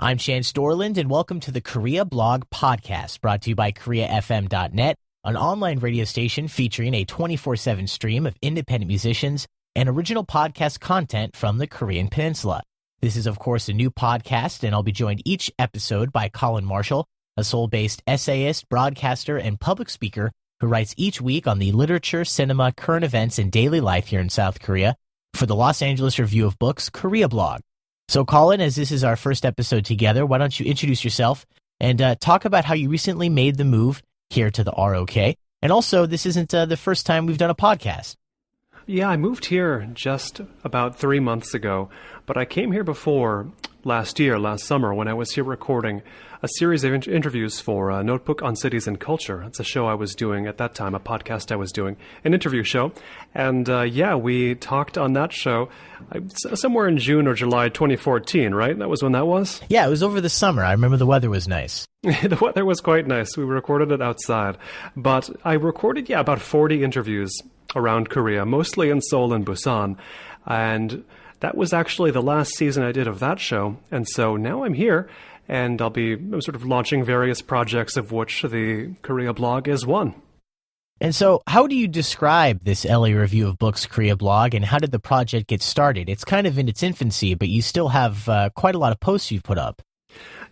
I'm Shan Storland, and welcome to the Korea Blog Podcast, brought to you by KoreaFM.net, an online radio station featuring a 24/7 stream of independent musicians and original podcast content from the Korean Peninsula. This is, of course, a new podcast, and I'll be joined each episode by Colin Marshall, a Seoul-based essayist, broadcaster, and public speaker who writes each week on the literature, cinema, current events, and daily life here in South Korea for the Los Angeles Review of Books Korea blog. So, Colin, as this is our first episode together, why don't you introduce yourself and talk about how you recently made the move here to the ROK? And also, this isn't the first time we've done a podcast. Yeah, I moved here just about 3 months ago, but I came here before last summer, when I was here recording a series of interviews for Notebook on Cities and Culture. It's a show I was doing at that time, a podcast I was doing, an interview show. And we talked on that show somewhere in June or July 2014, right? That was when that was? Yeah, it was over the summer. I remember the weather was nice. The weather was quite nice. We recorded it outside. But I recorded, about 40 interviews around Korea, mostly in Seoul and Busan. And that was actually the last season I did of that show. And so now I'm here, and I'll be sort of launching various projects, of which the Korea blog is one. And so how do you describe this LA Review of Books Korea blog, and how did the project get started? It's kind of in its infancy, but you still have quite a lot of posts you've put up.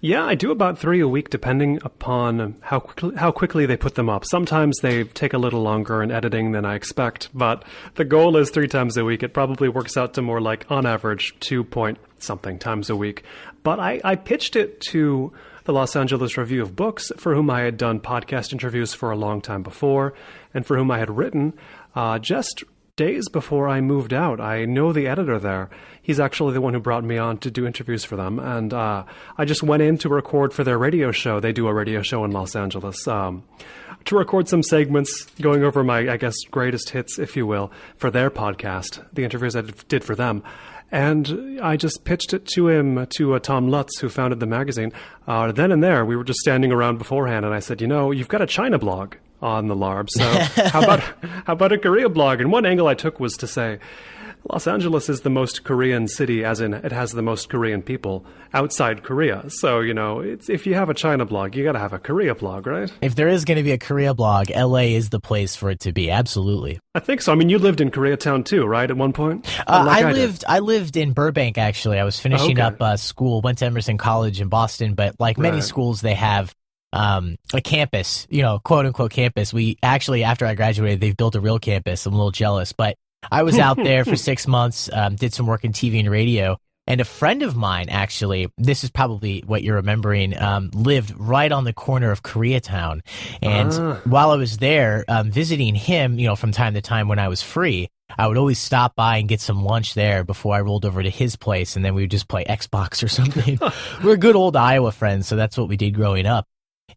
Yeah, I do about 3 a week, depending upon how quickly they put them up. Sometimes they take a little longer in editing than I expect, but the goal is 3 times a week. It probably works out to more like, on average, 2-point-something times a week. But I pitched it to the Los Angeles Review of Books, for whom I had done podcast interviews for a long time before, and for whom I had written just days before I moved out. I know the editor there. He's actually the one who brought me on to do interviews for them. And I just went in to record for their radio show. They do a radio show in Los Angeles. To record some segments going over my, greatest hits, if you will, for their podcast, the interviews I did for them. And I just pitched it to him, to Tom Lutz, who founded the magazine. Then and there, we were just standing around beforehand, and I said, you've got a China blog on the LARB, so how about a Korea blog? And one angle I took was to say, Los Angeles is the most Korean city, as in it has the most Korean people outside Korea. So, if you have a China blog, you got to have a Korea blog, right? If there is going to be a Korea blog, LA is the place for it to be. Absolutely. I think so. I mean, you lived in Koreatown too, right? At one point? I lived in Burbank, actually. I was finishing up school, went to Emerson College in Boston, but like many schools, they have a campus, quote unquote campus. We actually, after I graduated, they've built a real campus. I'm a little jealous, but I was out there for 6 months, did some work in TV and radio. And a friend of mine, actually, this is probably what you're remembering, lived right on the corner of Koreatown. And while I was there visiting him, from time to time when I was free, I would always stop by and get some lunch there before I rolled over to his place. And then we would just play Xbox or something. We're good old Iowa friends, so that's what we did growing up.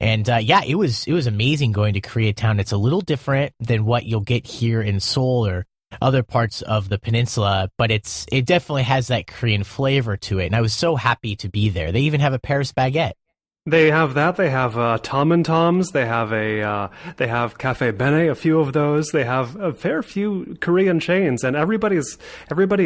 And it was amazing going to Koreatown. It's a little different than what you'll get here in Seoul or other parts of the peninsula, but it definitely has that Korean flavor to it. And I was so happy to be there. They even have a Paris baguette. They have that. They have Tom and Tom's. They have Cafe Bene, a few of those. They have a fair few Korean chains, and everybody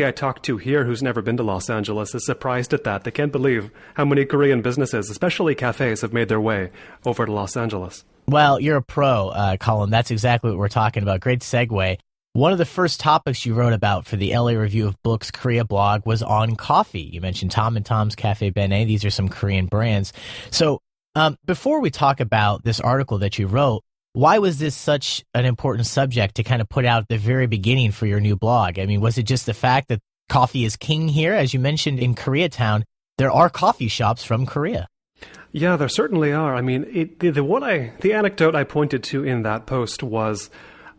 I talk to here who's never been to Los Angeles is surprised at that. They can't believe how many Korean businesses, especially cafes, have made their way over to Los Angeles. Well, you're a pro, Colin. That's exactly what we're talking about. Great segue. One of the first topics you wrote about for the LA Review of Books Korea blog was on coffee. You mentioned Tom and Tom's Cafe Bene. These are some Korean brands. So before we talk about this article that you wrote, why was this such an important subject to kind of put out at the very beginning for your new blog? I mean, was it just the fact that coffee is king here? As you mentioned, in Koreatown, there are coffee shops from Korea. Yeah, there certainly are. I mean, the anecdote I pointed to in that post was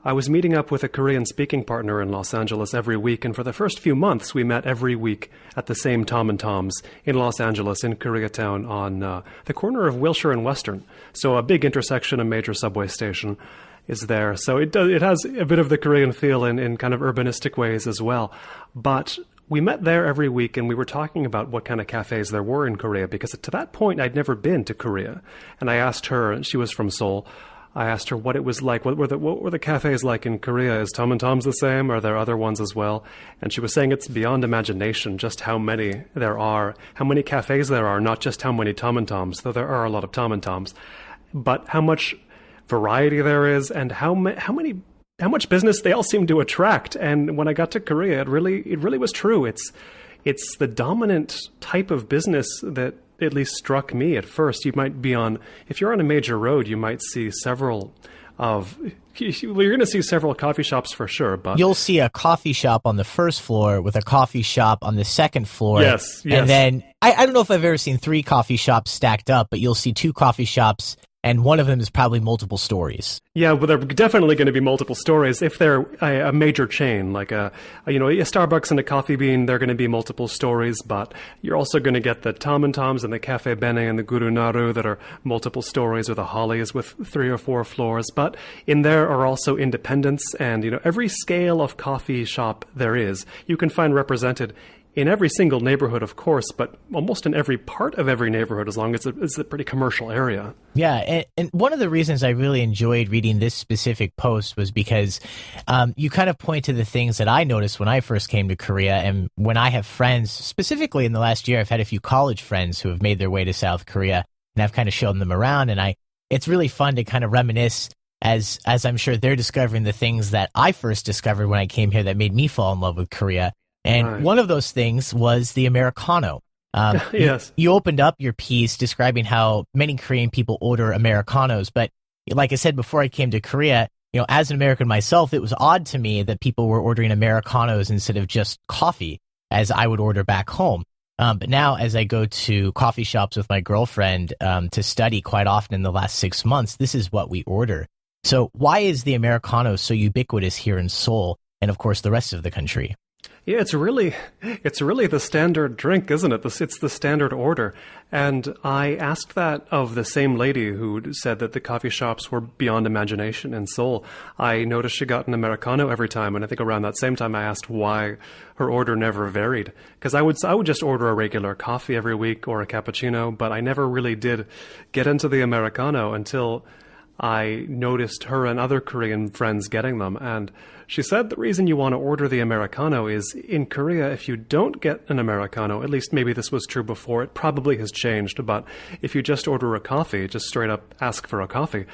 I was meeting up with a Korean-speaking partner in Los Angeles every week, and for the first few months, we met every week at the same Tom and Tom's in Los Angeles, in Koreatown, on the corner of Wilshire and Western. So a big intersection, a major subway station is there. So it has a bit of the Korean feel in kind of urbanistic ways as well. But we met there every week, and we were talking about what kind of cafes there were in Korea, because to that point, I'd never been to Korea. And I asked her, and she was from Seoul, I asked her what it was like. What were the cafes like in Korea? Is Tom and Tom's the same? Are there other ones as well? And she was saying it's beyond imagination just how many there are, how many cafes there are, not just how many Tom and Tom's, though there are a lot of Tom and Tom's, but how much variety there is and how much business they all seem to attract. And when I got to Korea, it really was true. It's the dominant type of business that at least struck me at first. You might be if you're on a major road, you might see you're going to see several coffee shops for sure, but you'll see a coffee shop on the first floor with a coffee shop on the second floor. Yes. And then I don't know if I've ever seen 3 coffee shops stacked up, but you'll see 2 coffee shops, and one of them is probably multiple stories. Yeah, well, they're definitely going to be multiple stories. If they're a major chain, like a Starbucks and a Coffee Bean, they're going to be multiple stories. But you're also going to get the Tom and Tom's and the Cafe Bene and the Guru Naru that are multiple stories, or the Hollies with 3 or 4 floors. But in there are also independents, and every scale of coffee shop there is, you can find represented in every single neighborhood, of course, but almost in every part of every neighborhood, as long as it's a pretty commercial area. Yeah, and one of the reasons I really enjoyed reading this specific post was because you kind of point to the things that I noticed when I first came to Korea, and when I have friends, specifically in the last year, I've had a few college friends who have made their way to South Korea, and I've kind of shown them around, and it's really fun to kind of reminisce as I'm sure they're discovering the things that I first discovered when I came here that made me fall in love with Korea. And one of those things was the Americano. Yes. You opened up your piece describing how many Korean people order Americanos. But like I said, before I came to Korea, as an American myself, it was odd to me that people were ordering Americanos instead of just coffee, as I would order back home. But now, as I go to coffee shops with my girlfriend to study quite often in the last 6 months, this is what we order. So why is the Americano so ubiquitous here in Seoul and, of course, the rest of the country? Yeah, it's really the standard drink, isn't it? It's the standard order. And I asked that of the same lady who said that the coffee shops were beyond imagination in Seoul. I noticed she got an Americano every time, and I think around that same time I asked why her order never varied. Because I would just order a regular coffee every week or a cappuccino, but I never really did get into the Americano until I noticed her and other Korean friends getting them. And she said the reason you want to order the Americano is in Korea, if you don't get an Americano, at least maybe this was true before, it probably has changed, but if you just order a coffee, just straight up ask for a coffee,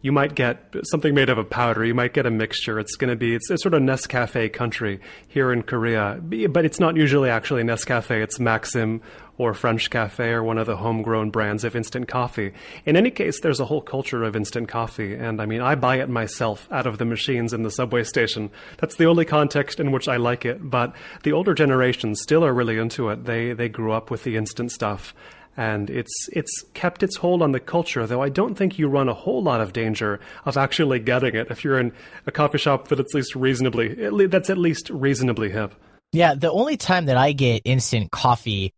you might get something made of a powder, you might get a mixture. It's sort of Nescafe country here in Korea, but it's not usually actually Nescafe, it's Maxim or French Cafe or one of the homegrown brands of instant coffee. In any case, there's a whole culture of instant coffee, and I buy it myself out of the machines in the subway station. That's the only context in which I like it, but the older generations still are really into it. They grew up with the instant stuff, and it's kept its hold on the culture, though I don't think you run a whole lot of danger of actually getting it if you're in a coffee shop that's at least reasonably hip. Yeah, the only time that I get instant coffee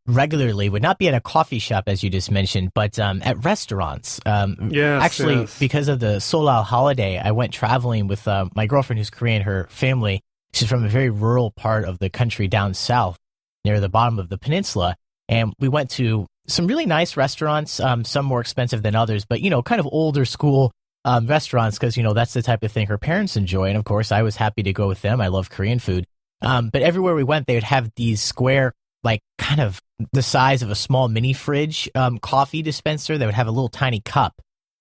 regularly would not be at a coffee shop, as you just mentioned, but at restaurants. Yes. Because of the Solal holiday, I went traveling with my girlfriend who's Korean, her family. She's from a very rural part of the country down south near the bottom of the peninsula. And we went to some really nice restaurants, some more expensive than others, but, kind of older school restaurants because, that's the type of thing her parents enjoy. And, of course, I was happy to go with them. I love Korean food. But everywhere we went, they would have these square, kind of the size of a small mini fridge coffee dispenser that would have a little tiny cup.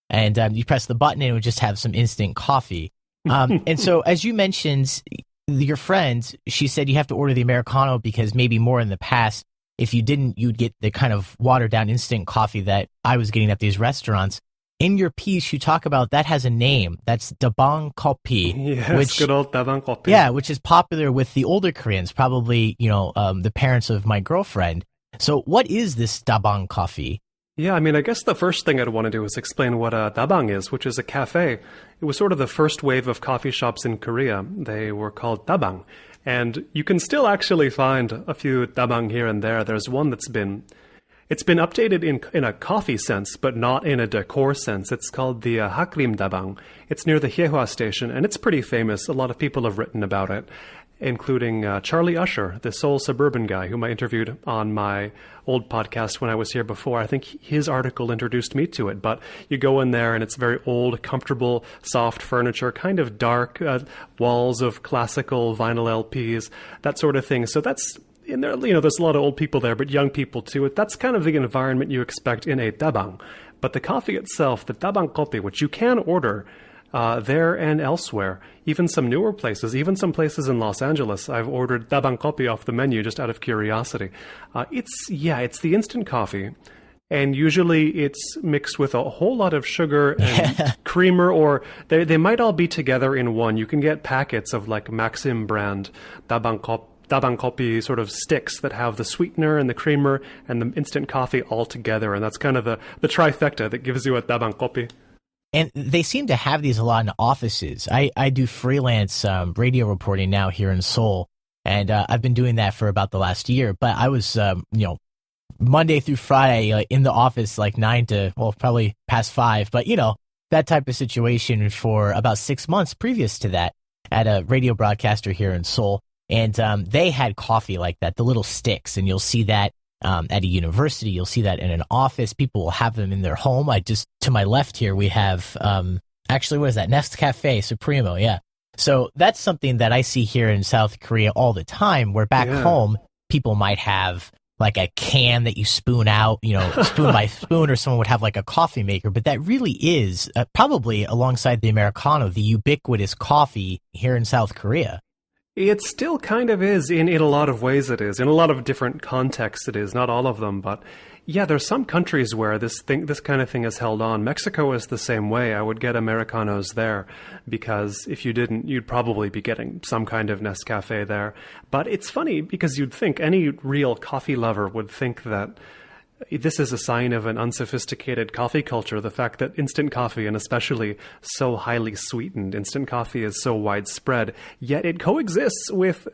And you press the button and it would just have some instant coffee. And so, as you mentioned, your friend, she said you have to order the Americano because maybe more in the past, if you didn't, you'd get the kind of watered down instant coffee that I was getting at these restaurants. In your piece, you talk about that has a name. That's Dabangg coffee. Yes, good old Dabangg coffee. Yeah, which is popular with the older Koreans, probably, the parents of my girlfriend. So what is this Dabangg coffee? Yeah, I guess the first thing I'd want to do is explain what a Dabangg is, which is a cafe. It was sort of the first wave of coffee shops in Korea. They were called Dabangg. And you can still actually find a few Dabangg here and there. There's one that's been updated in a coffee sense, but not in a decor sense. It's called the Hakrim Dabangg. It's near the Hyehwa station, and it's pretty famous. A lot of people have written about it. including Charlie Usher, the Seoul suburban guy whom I interviewed on my old podcast when I was here before. I think his article introduced me to it, but you go in there and it's very old, comfortable, soft furniture, kind of dark, walls of classical vinyl LPs, that sort of thing. So that's in there, there's a lot of old people there, but young people too. That's kind of the environment you expect in a Dabangg. But the coffee itself, the Dabangg coffee, which you can order there and elsewhere, even some newer places, even some places in Los Angeles. I've ordered Dabangg coffee off the menu just out of curiosity. It's the instant coffee. And usually it's mixed with a whole lot of sugar and creamer, or they might all be together in one. You can get packets of like Maxim brand Dabangg coffee sort of sticks that have the sweetener and the creamer and the instant coffee all together. And that's kind of the trifecta that gives you a Dabangg coffee. And they seem to have these a lot in offices. I do freelance radio reporting now here in Seoul, and I've been doing that for about the last year. But I was, Monday through Friday in the office, like 9 to, probably past 5. But, that type of situation for about 6 months previous to that at a radio broadcaster here in Seoul. And they had coffee like that, the little sticks, and you'll see that at a university, you'll see that in an office. People will have them in their home. To my left here, we have, actually, what is that? Nescafe Supremo, yeah. So that's something that I see here in South Korea all the time, where back home, people might have like a can that you spoon out, spoon by spoon, or someone would have like a coffee maker. But that really is probably alongside the Americano, the ubiquitous coffee here in South Korea. It still kind of is in a lot of ways. It is in a lot of different contexts. It is not all of them, but yeah, there's some countries where this kind of thing is held on. Mexico is the same way. I would get Americanos there because if you didn't, you'd probably be getting some kind of Nescafe there. But it's funny because you'd think any real coffee lover would think that this is a sign of an unsophisticated coffee culture, the fact that instant coffee, and especially so highly sweetened instant coffee, is so widespread, yet it coexists with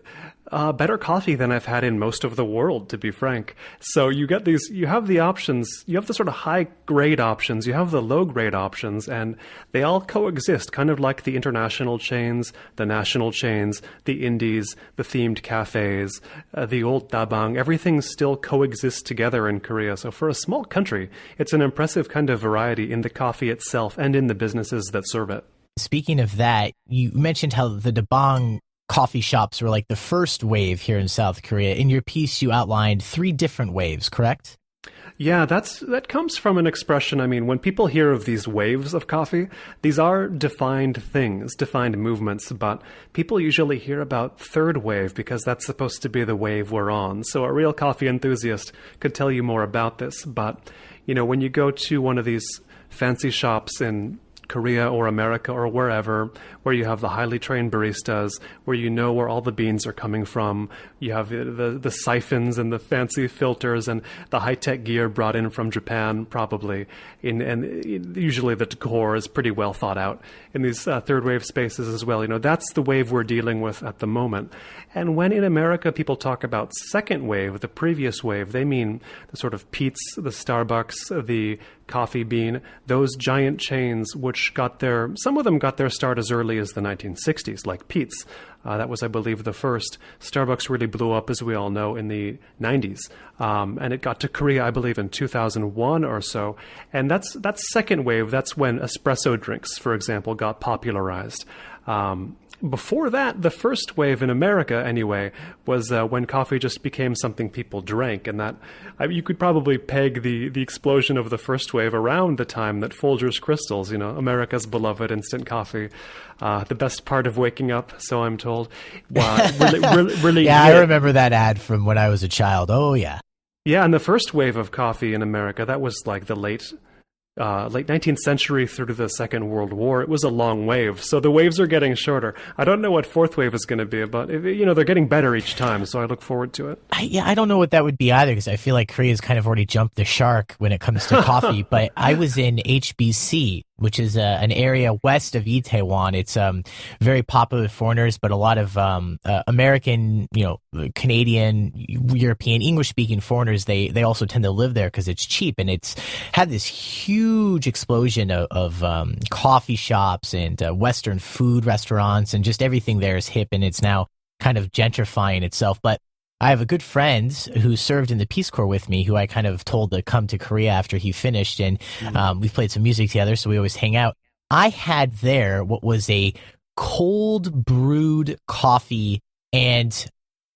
better coffee than I've had in most of the world, to be frank. So you have the options, you have the sort of high grade options, you have the low grade options, and they all coexist, kind of like the international chains, the national chains, the indies, the themed cafes, the old Dabangg. Everything still coexists together in Korea. So for a small country, it's an impressive kind of variety in the coffee itself and in the businesses that serve it. Speaking of that, you mentioned how the Dabangg coffee shops were like the first wave here in South Korea. In your piece, you outlined 3 different waves, correct? Yeah, that comes from an expression. I mean, when people hear of these waves of coffee, these are defined things, defined movements, but people usually hear about third wave because that's supposed to be the wave we're on. So a real coffee enthusiast could tell you more about this. But, when you go to one of these fancy shops in Korea or America or wherever, where you have the highly trained baristas, where you know where all the beans are coming from. You have the siphons and the fancy filters and the high-tech gear brought in from Japan, probably. And usually the decor is pretty well thought out in these third-wave spaces as well. That's the wave we're dealing with at the moment. And when in America people talk about second wave, the previous wave, they mean the sort of Peet's, the Starbucks, the Coffee Bean, those giant chains which some of them got their start as early as the 1960s, like Peet's. That was, I believe, the first. Starbucks really blew up, as we all know, in the 90s. And it got to Korea, I believe, in 2001 or so. And that's second wave. That's when espresso drinks, for example, got popularized. Before that, the first wave in America, anyway, was when coffee just became something people drank. And that you could probably peg the explosion of the first wave around the time that Folgers Crystals, America's beloved instant coffee, the best part of waking up, so I'm told. Really yeah, I remember that ad from when I was a child. Oh, yeah. Yeah, and the first wave of coffee in America, that was like the late 19th century through to the Second World War. It was a long wave, so the waves are getting shorter. I don't know what fourth wave is going to be, but they're getting better each time, so I look forward to it. I don't know what that would be either, because I feel like Korea's kind of already jumped the shark when it comes to coffee. But I was in HBC, which is an area west of Itaewon. It's very popular with foreigners, but a lot of American, Canadian, European, English-speaking foreigners, they also tend to live there because it's cheap, and it's had this huge explosion of coffee shops and Western food restaurants, and just everything there is hip, and it's now kind of gentrifying itself. But I have a good friend who served in the Peace Corps with me, who I kind of told to come to Korea after he finished, and we've played some music together, so we always hang out. I had there what was a cold brewed coffee, and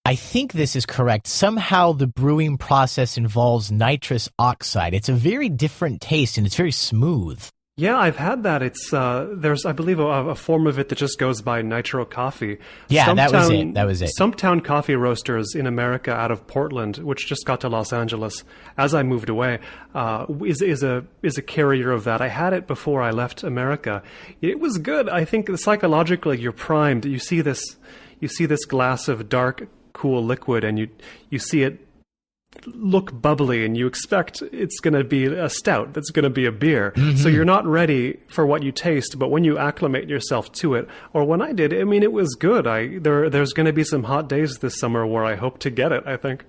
I think this is correct. Somehow the brewing process involves nitrous oxide. It's a very different taste, and it's very smooth. Yeah, I've had that. It's there's, I believe, a form of it that just goes by Nitro coffee. Yeah, that was it. That was it. Stumptown Coffee Roasters in America, out of Portland, which just got to Los Angeles as I moved away, is a carrier of that. I had it before I left America. It was good. I think psychologically you're primed. You see this glass of dark, cool liquid, and you see it look bubbly, and you expect it's going to be a stout, that's going to be a beer. So you're not ready for what you taste, but when you acclimate yourself to it, or when I did, I mean, it was good. There's going to be some hot days this summer where I hope to get it, I think.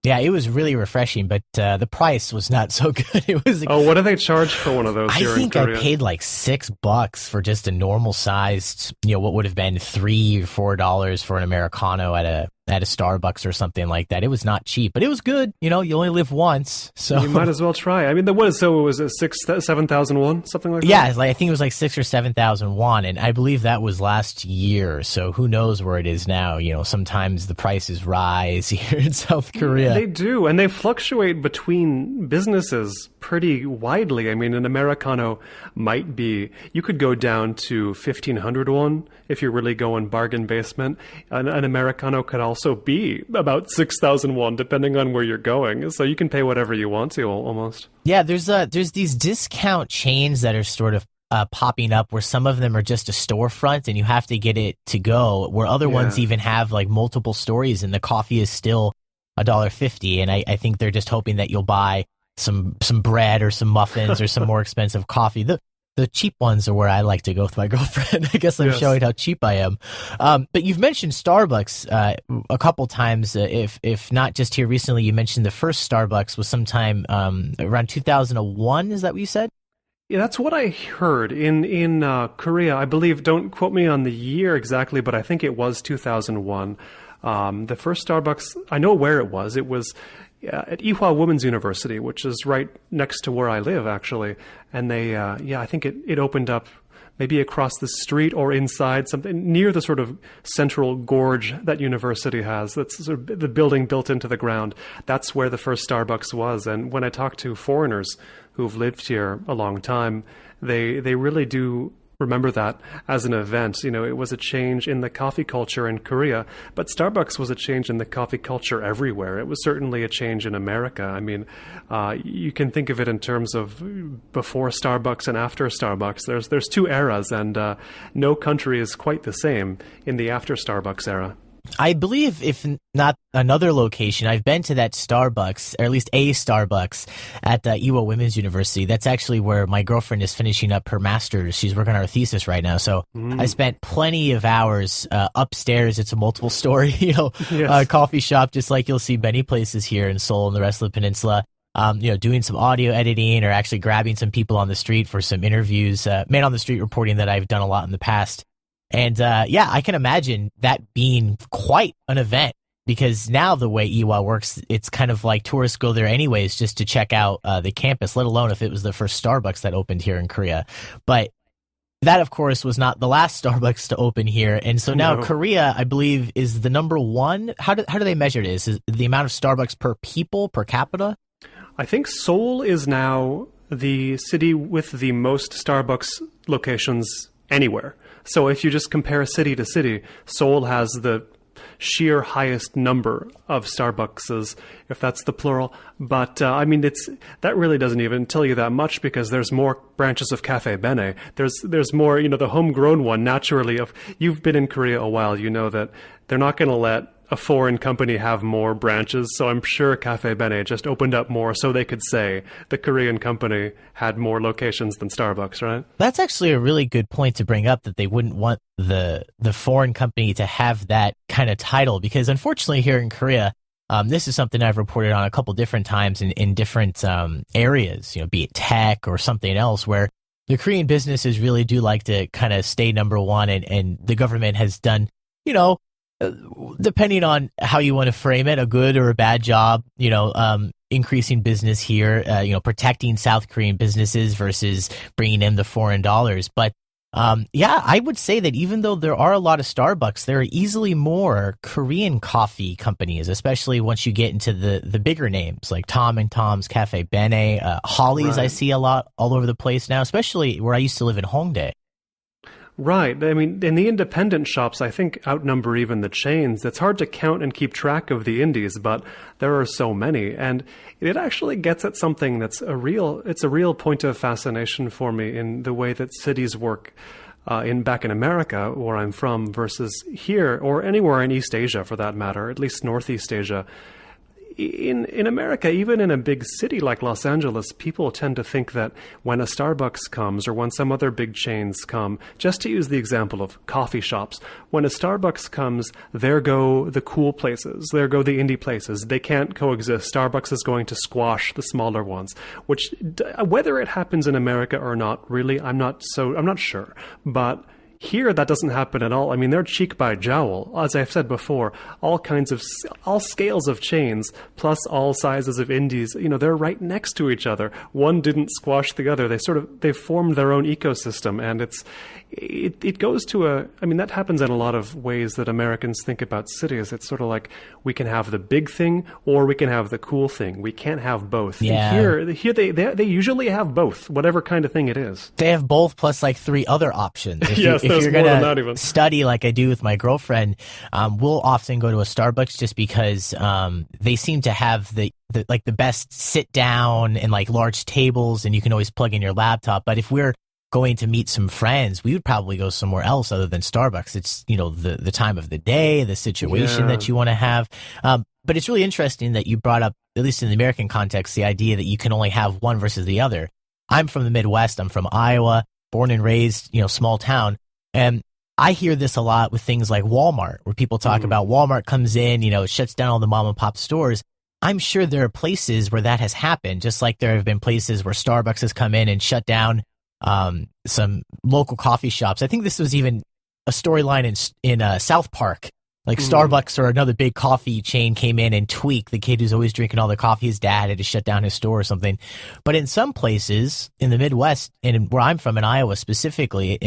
Yeah, it was really refreshing, but the price was not so good. It was. Oh, what do they charge for one of those here in Korea? I think I paid like $6 for just a normal sized, what would have been $3 or $4 for an Americano at a Starbucks or something like that. It was not cheap, but it was good. You only live once, so you might as well try. I mean, it was a 7,000 won, something like that. Yeah, I think it was like 6,000 or 7,000 won, and I believe that was last year. So who knows where it is now? Sometimes the prices rise here in South Korea. They do, and they fluctuate between businesses pretty widely. I mean, an Americano might be, you could go down to 1,500 won if you're really going bargain basement. An Americano could also be about 6,000 won, depending on where you're going. So you can pay whatever you want to, almost. Yeah, there's these discount chains that are sort of popping up, where some of them are just a storefront and you have to get it to go, where other ones even have like multiple stories, and the coffee is still $1.50, and I think they're just hoping that you'll buy some bread or some muffins or some more expensive coffee. The cheap ones are where I like to go with my girlfriend. I guess I'm showing how cheap I am. But you've mentioned Starbucks a couple times. If not just here recently, you mentioned the first Starbucks was sometime around 2001. Is that what you said? Yeah, that's what I heard in Korea. I believe, don't quote me on the year exactly, but I think it was 2001. The first Starbucks, I know where it was. It was at Ewha Women's University, which is right next to where I live, actually. And they, I think it opened up maybe across the street or inside, something near the sort of central gorge that university has. That's sort of the building built into the ground. That's where the first Starbucks was. And when I talk to foreigners who've lived here a long time, they really do remember that as an event. It was a change in the coffee culture in Korea, but Starbucks was a change in the coffee culture everywhere. It was certainly a change in America. I mean, you can think of it in terms of before Starbucks and after Starbucks. There's two eras, and no country is quite the same in the after Starbucks era. I believe, if not another location, I've been to that Starbucks, or at least a Starbucks at Ewha Women's University. That's actually where my girlfriend is finishing up her master's. She's working on her thesis right now. So I spent plenty of hours upstairs. It's a multiple story, coffee shop, just like you'll see many places here in Seoul and the rest of the peninsula. Doing some audio editing, or actually grabbing some people on the street for some interviews, man on the street reporting that I've done a lot in the past. And I can imagine that being quite an event, because now the way Ewha works, it's kind of like tourists go there anyways just to check out the campus, let alone if it was the first Starbucks that opened here in Korea. But that, of course, was not the last Starbucks to open here. And so now Korea, I believe, is the number one. How do they measure this? Is the amount of Starbucks per people, per capita? I think Seoul is now the city with the most Starbucks locations anywhere. So if you just compare city to city, Seoul has the sheer highest number of Starbuckses, if that's the plural. But I mean, that really doesn't even tell you that much, because there's more branches of Cafe Bene. There's more, the homegrown one. Naturally, if you've been in Korea a while, you know that they're not going to let a foreign company have more branches. So I'm sure Cafe Bene just opened up more so they could say the Korean company had more locations than Starbucks, right? That's actually a really good point to bring up, that they wouldn't want the foreign company to have that kind of title, because unfortunately here in Korea, this is something I've reported on a couple different times in different areas, be it tech or something else, where the Korean businesses really do like to kind of stay number one, and the government has done, Depending on how you want to frame it, a good or a bad job, increasing business here, protecting South Korean businesses versus bringing in the foreign dollars. But yeah, I would say that even though there are a lot of Starbucks, there are easily more Korean coffee companies, especially once you get into the bigger names like Tom and Tom's Cafe Bene, Holly's. Right. I see a lot all over the place now, especially where I used to live in Hongdae. Right. I mean, in the independent shops, I think outnumber even the chains. It's hard to count and keep track of the indies, but there are so many. And it actually gets at something that's a real point of fascination for me in the way that cities work back in America, where I'm from, versus here or anywhere in East Asia for that matter, at least Northeast Asia. In America, even in a big city like Los Angeles, people tend to think that when a Starbucks comes or when some other big chains come, just to use the example of coffee shops, when a Starbucks comes, there go the cool places, there go the indie places. They can't coexist. Starbucks is going to squash the smaller ones, which whether it happens in America or not, really, I'm not sure. But here, that doesn't happen at all. I mean, they're cheek by jowl. As I've said before, all scales of chains, plus all sizes of indies, they're right next to each other. One didn't squash the other. They've formed their own ecosystem, and it goes to that happens in a lot of ways that Americans think about cities. It's sort of like we can have the big thing or we can have the cool thing. We can't have both. Yeah. And here they usually have both, whatever kind of thing it is. They have both plus like 3 other options. Yes, if you're going to study like I do with my girlfriend, we'll often go to a Starbucks just because they seem to have the best sit down and like large tables, and you can always plug in your laptop. But if we're going to meet some friends, we would probably go somewhere else other than Starbucks. It's, the time of the day, the situation that you want to have. But it's really interesting that you brought up, at least in the American context, the idea that you can only have one versus the other. I'm from the Midwest. I'm from Iowa, born and raised, small town. And I hear this a lot with things like Walmart, where people talk about Walmart comes in, it shuts down all the mom and pop stores. I'm sure there are places where that has happened, just like there have been places where Starbucks has come in and shut down some local coffee shops. I think this was even a storyline in South Park. Like Starbucks or another big coffee chain came in and tweaked the kid who's always drinking all the coffee. His dad had to shut down his store or something. But in some places in the Midwest, and where I'm from in Iowa specifically,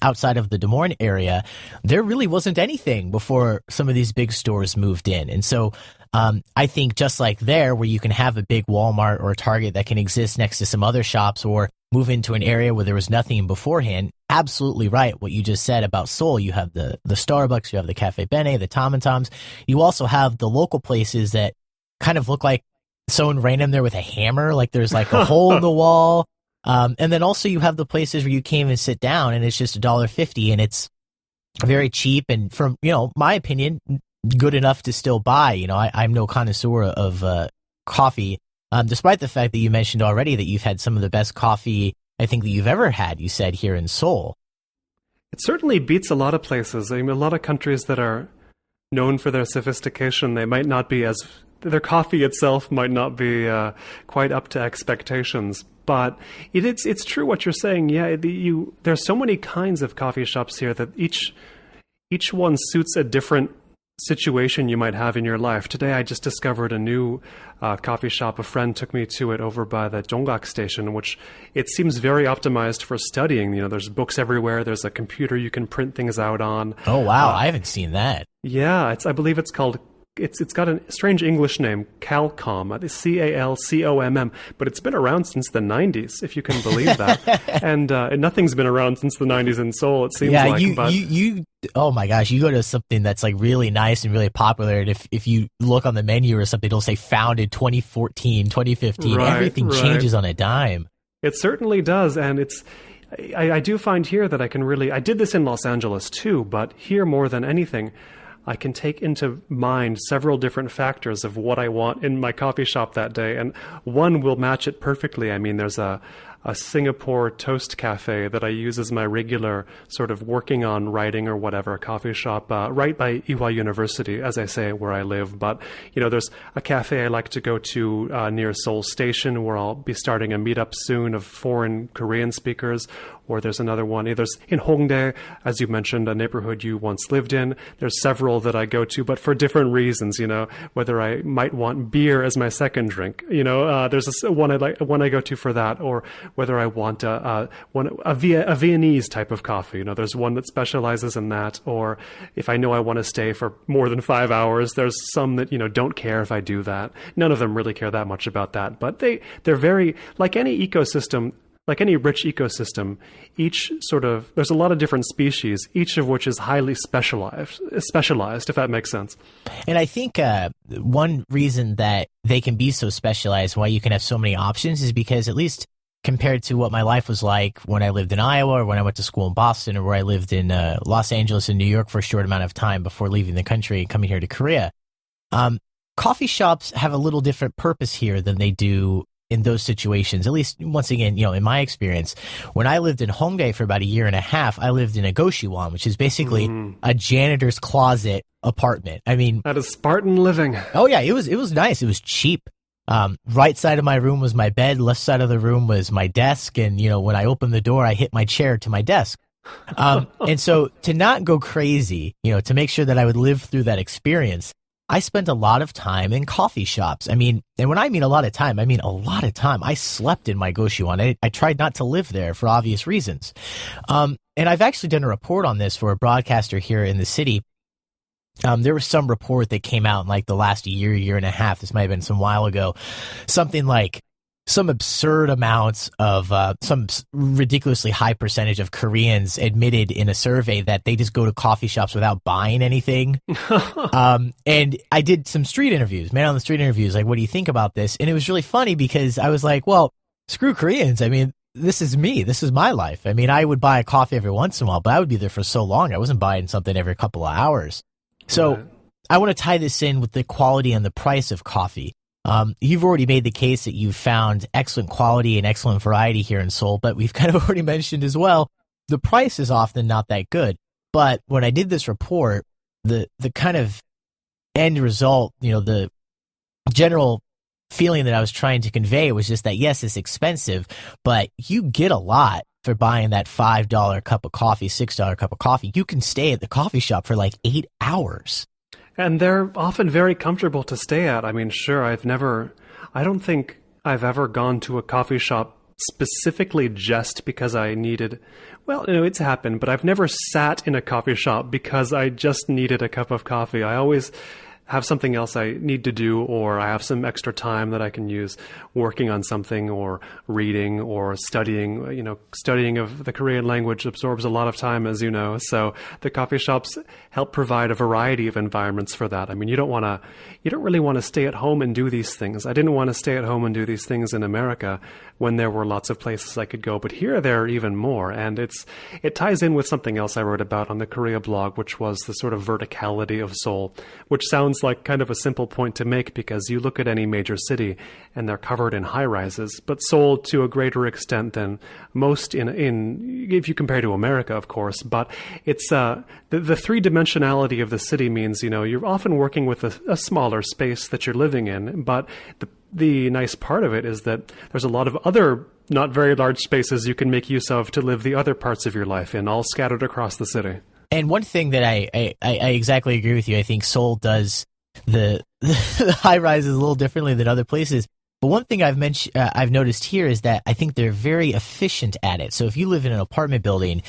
outside of the Des Moines area, there really wasn't anything before some of these big stores moved in. And so I think just like there, where you can have a big Walmart or a Target that can exist next to some other shops, or move into an area where there was nothing beforehand. Absolutely right. What you just said about Seoul, you have the Starbucks, you have the Cafe Bene, the Tom and Tom's. You also have the local places that kind of look like someone ran in there with a hammer, like there's like a hole in the wall. And then also you have the places where you came and sit down and it's just $1.50 and it's very cheap. And from, my opinion, good enough to still buy. I'm no connoisseur of coffee. Despite the fact that you mentioned already that you've had some of the best coffee, I think, that you've ever had, you said, here in Seoul. It certainly beats a lot of places. I mean, a lot of countries that are known for their sophistication, they might not be their coffee itself might not be quite up to expectations. But it's true what you're saying. Yeah, there's so many kinds of coffee shops here that each one suits a different situation you might have in your life. Today I just discovered a new coffee shop. A friend took me to it over by the Jonggak station, which it seems very optimized for studying. There's books everywhere. There's a computer you can print things out on. Oh wow, I haven't seen that. Yeah, I believe it's called It's got a strange English name, Calcom, Calcomm, but it's been around since the 90s, if you can believe that. and nothing's been around since the 90s in Seoul, it seems like. You oh my gosh, you go to something that's like really nice and really popular, and if you look on the menu or something, it'll say founded 2014, 2015. Everything changes on a dime. It certainly does, and I do find here that I did this in Los Angeles too, but here more than anything, I can take into mind several different factors of what I want in my coffee shop that day, and one will match it perfectly. I mean, there's a a Singapore toast cafe that I use as my regular sort of working on writing or whatever coffee shop, right by Ewha University, as I say, where I live. But, there's a cafe I like to go to near Seoul Station, where I'll be starting a meetup soon of foreign Korean speakers. Or there's another one. There's in Hongdae, as you mentioned, a neighborhood you once lived in. There's several that I go to, but for different reasons. Whether I might want beer as my second drink. There's one I go to for that, or whether I want a Viennese type of coffee. There's one that specializes in that. Or if I know I want to stay for more than 5 hours, there's some that don't care if I do that. None of them really care that much about that, but they're very like any ecosystem. Like any rich ecosystem, there's a lot of different species, each of which is highly specialized, if that makes sense. And I think one reason that they can be so specialized, why you can have so many options, is because, at least compared to what my life was like when I lived in Iowa, or when I went to school in Boston, or where I lived in Los Angeles and New York for a short amount of time before leaving the country and coming here to Korea, coffee shops have a little different purpose here than they do in those situations. At least, once again, in my experience, when I lived in Hongdae for about a year and a half, I lived in a goshiwon, which is basically a janitor's closet apartment. I mean, that is Spartan living. Oh yeah, it was nice. It was cheap. Right side of my room was my bed. Left side of the room was my desk. And when I opened the door, I hit my chair to my desk. And so to not go crazy, to make sure that I would live through that experience, I spent a lot of time in coffee shops. I mean, and when I mean a lot of time, I mean a lot of time. I slept in my goshiwon. I tried not to live there for obvious reasons. And I've actually done a report on this for a broadcaster here in the city. There was some report that came out in like the last year and a half. This might have been some while ago. Something like some absurd amounts of some ridiculously high percentage of Koreans admitted in a survey that they just go to coffee shops without buying anything. And I did some street interviews, man on the street interviews, like, what do you think about this? And it was really funny because I was like, well, screw Koreans. I mean, this is me. This is my life. I mean, I would buy a coffee every once in a while, but I would be there for so long. I wasn't buying something every couple of hours. So I want to tie this in with the quality and the price of coffee. You've already made the case that you've found excellent quality and excellent variety here in Seoul, but we've kind of already mentioned as well, the price is often not that good. But when I did this report, the kind of end result, the general feeling that I was trying to convey was just that, yes, it's expensive, but you get a lot for buying that $5 cup of coffee, $6 cup of coffee. You can stay at the coffee shop for like 8 hours. And they're often very comfortable to stay at. I mean, sure, I don't think I've ever gone to a coffee shop specifically just because I needed, well, it's happened, but I've never sat in a coffee shop because I just needed a cup of coffee. I always have something else I need to do, or I have some extra time that I can use working on something or reading or studying. Studying of the Korean language absorbs a lot of time, as you know. So the coffee shops help provide a variety of environments for that. I mean, you don't really want to stay at home and do these things. I didn't want to stay at home and do these things in America when there were lots of places I could go, but here there are even more. And it ties in with something else I wrote about on the Korea blog, which was the sort of verticality of Seoul, which sounds like kind of a simple point to make because you look at any major city and they're covered in high rises, but Seoul to a greater extent than most in if you compare to America, of course. But it's the three-dimensionality of the city means you're often working with a smaller space that you're living in, but the nice part of it is that there's a lot of other not very large spaces you can make use of to live the other parts of your life in, all scattered across the city. And one thing that I exactly agree with you. I think Seoul does the high rises a little differently than other places. But one thing I've noticed here is that I think they're very efficient at it. So if you live in an apartment building,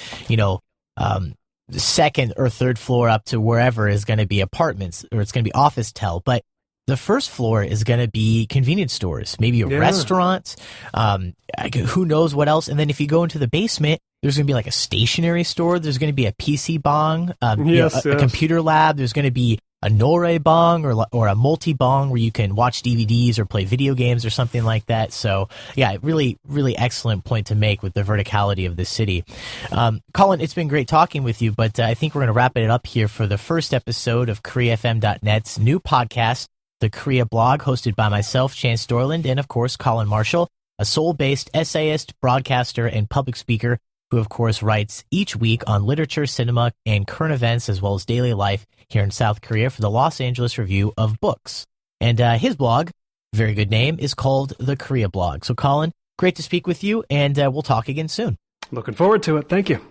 second or third floor up to wherever is going to be apartments, or it's going to be office tel. But the first floor is going to be convenience stores, maybe a restaurant, who knows what else. And then if you go into the basement, there's going to be like a stationery store. There's going to be a PC bong, a computer lab. There's going to be a Nore bong or a multi bong where you can watch DVDs or play video games or something like that. So yeah, really, really excellent point to make with the verticality of this city. Colin, it's been great talking with you, but I think we're going to wrap it up here for the first episode of KoreaFM.net's new podcast, the Korea blog, hosted by myself, Chance Dorland, and of course, Colin Marshall. a Seoul-based essayist, broadcaster, and public speaker who, of course, writes each week on literature, cinema, and current events, as well as daily life here in South Korea for the Los Angeles Review of Books. And his blog, very good name, is called The Korea Blog. So, Colin, great to speak with you, and we'll talk again soon. Looking forward to it. Thank you.